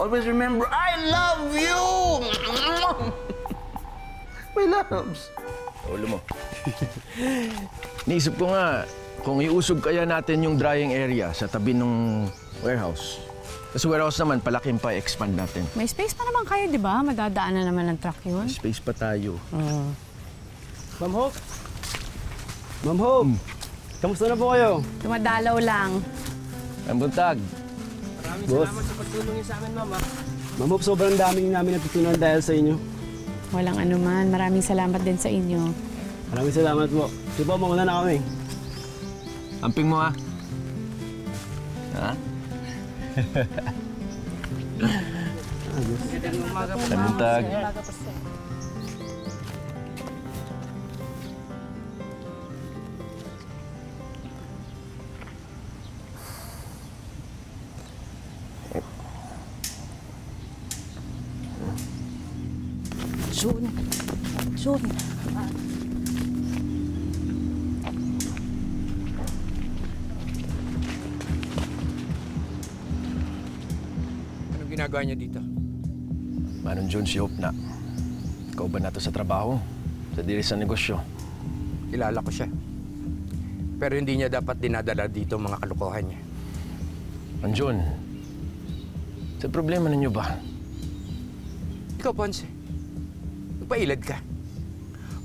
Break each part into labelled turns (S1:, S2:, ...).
S1: Always remember, I love you! My loves.
S2: Ulo mo. Naisip ko nga, kung iusog kaya natin yung drying area sa tabi ng warehouse. Kasi warehouse naman, palaking pa expand natin.
S3: May space pa naman kayo, di ba? Madadaanan naman ng truck yun.
S2: May space pa tayo.
S4: Ma'am Hope? Ma'am Hope? Kamusta na po kayo?
S3: Dumadalaw lang.
S2: Ang buntag.
S4: Maraming salamat sa pagtulong niyo sa amin, Ma'am. Ma'am Hope, sobrang daming namin natutunan dahil sa inyo.
S3: Walang anuman. Maraming salamat din sa inyo.
S4: Maraming salamat po. Sige po, mauna na kami.
S2: Amping mo, ha? Ha? Ang buntag.
S3: Jun.
S5: Anong ginagawa niyo dito?
S2: Manong Jun, si Hope na. Ikaw ba na to sa trabaho? Sa diri sa negosyo?
S5: Kilala ko siya. Pero hindi niya dapat dinadala dito ang mga kalokohan niya.
S2: Man Jun, sa problema ninyo ba?
S5: Ikaw, Ponce, magpailad ka.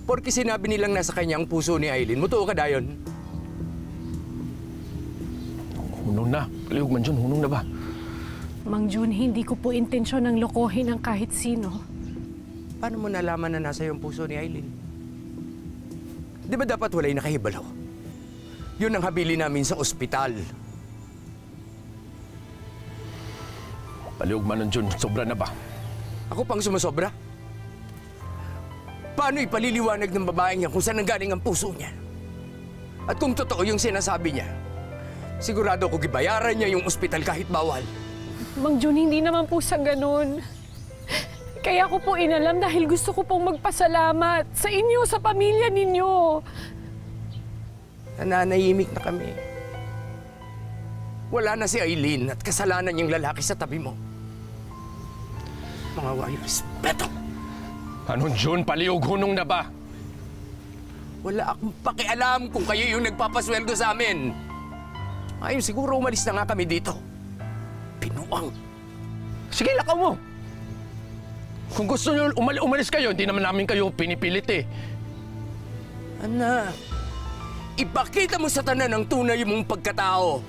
S5: Porque sinabi nilang nasa kanya ang puso ni Aileen, mutuo ka dayon.
S2: Hunong na. Kalihog man Jun, hunong na ba?
S3: Mang Jun, hindi ko po intensyon ng lokohin ang kahit sino.
S5: Paano mo nalaman na nasa yung puso ni Aileen? Di ba dapat wala'y nakahibalo? Yun ang habili namin sa ospital.
S2: Palihog man Jun, sobra na ba?
S5: Ako pang sumasobra? Paano ipaliliwanag ng babaeng niya kung saan nanggaling ang puso niya? At kung totoo yung sinasabi niya, sigurado ko gibayaran niya yung ospital kahit bawal.
S3: Mang Jun, hindi naman po sa ganun. Kaya ko po inalam dahil gusto ko pong magpasalamat sa inyo, sa pamilya ninyo.
S5: Nananahimik na kami. Wala na si Aileen at kasalanan yung lalaki sa tabi mo. Mga walang respeto!
S2: Manong Jun, palihog hunong na ba?
S5: Wala akong pakialam kung kayo yung nagpapasweldo sa amin. Ayun, siguro umalis na nga kami dito. Pinuang.
S2: Sige, lakaw mo! Kung gusto nyo umalis kayo, hindi naman namin kayo pinipilit eh.
S5: Anak, ipakita mo sa tanan ang tunay mong pagkatao.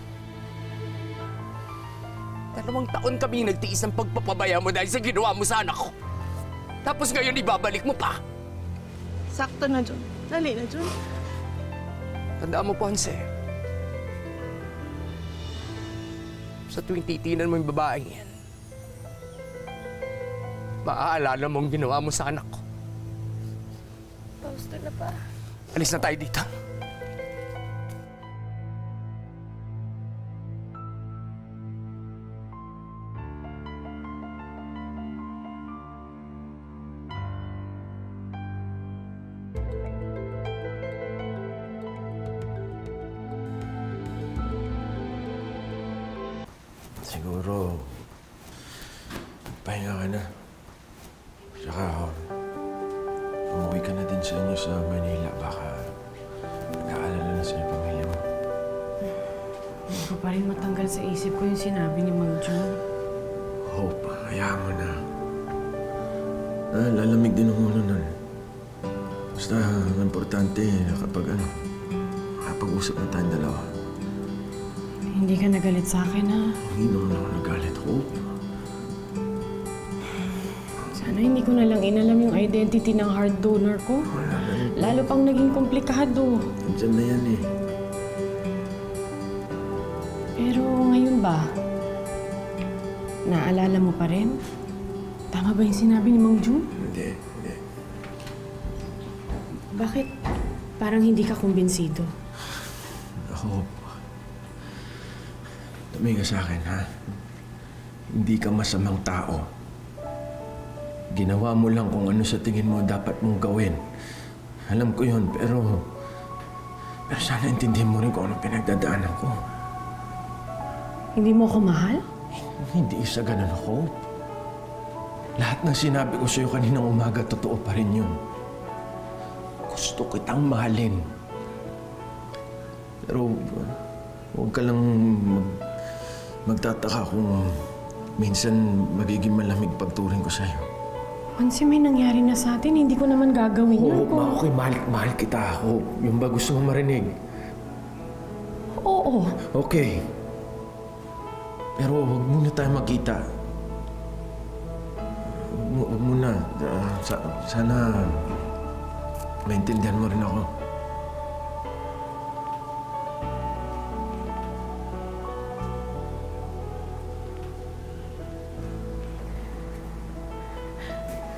S5: 2 taon kami nagtiis ng pagpapabaya mo dahil sa ginawa mo sa anak ko. Tapos ngayon ibabalik mo pa.
S6: Sakto na, Jun. Dali na, Jun.
S5: Tandaan mo, Ponce. Sa tuwing titinan mo yung babaeng yan, maaalala mo ang ginawa mo sa anak ko.
S6: Pausta na pa.
S5: Alis na tayo dito.
S2: Siguro, pahinga ka na. Tsaka, umuwi ka na din sa inyo sa Manila. Baka mag-aalala na sa iyo pamilya mo.
S3: Hindi ko pa rin matanggal sa isip ko yung sinabi ni Mang Jun.
S2: Hope, hayaan mo na. Lalamig din ang ulo nun. Basta, ang importante na kapag usap na tayong dalawa.
S3: Hindi ka nagalit sa akin, ha?
S2: Hindi naman ako nagalit, Hope.
S3: Sana hindi ko na lang inalam yung identity ng heart donor ko. Lalo pang naging komplikado.
S2: Nandiyan na yan eh.
S3: Pero ngayon ba, naalala mo pa rin? Tama ba yung sinabi ni Mang Jun?
S2: Hindi.
S3: Bakit parang hindi ka kumbinsido?
S2: Ako, tumingin ka sa akin, ha? Hindi ka masamang tao. Ginawa mo lang kung ano sa tingin mo dapat mong gawin. Alam ko yun, pero sana intindihin mo rin kung ano pinagdadaanan ko.
S3: Hindi mo ako mahal?
S2: Hindi sa ganun, Hope. Lahat ng sinabi ko sa'yo kaninang umaga, totoo pa rin yun. Gusto kitang mahalin. Pero huwag ka lang magtataka kung minsan magiging malamig pagturing ko sa'yo.
S3: Once may nangyari na sa atin, hindi ko naman gagawin yun.
S2: Oo, okay, mahal kita ako. Yung ba gusto mo marinig?
S3: Oo.
S2: Okay. Pero huwag muna tayo magkita. Huwag muna. Sana maintindihan mo rin ako.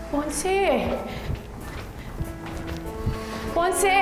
S3: Ponce! Ponce!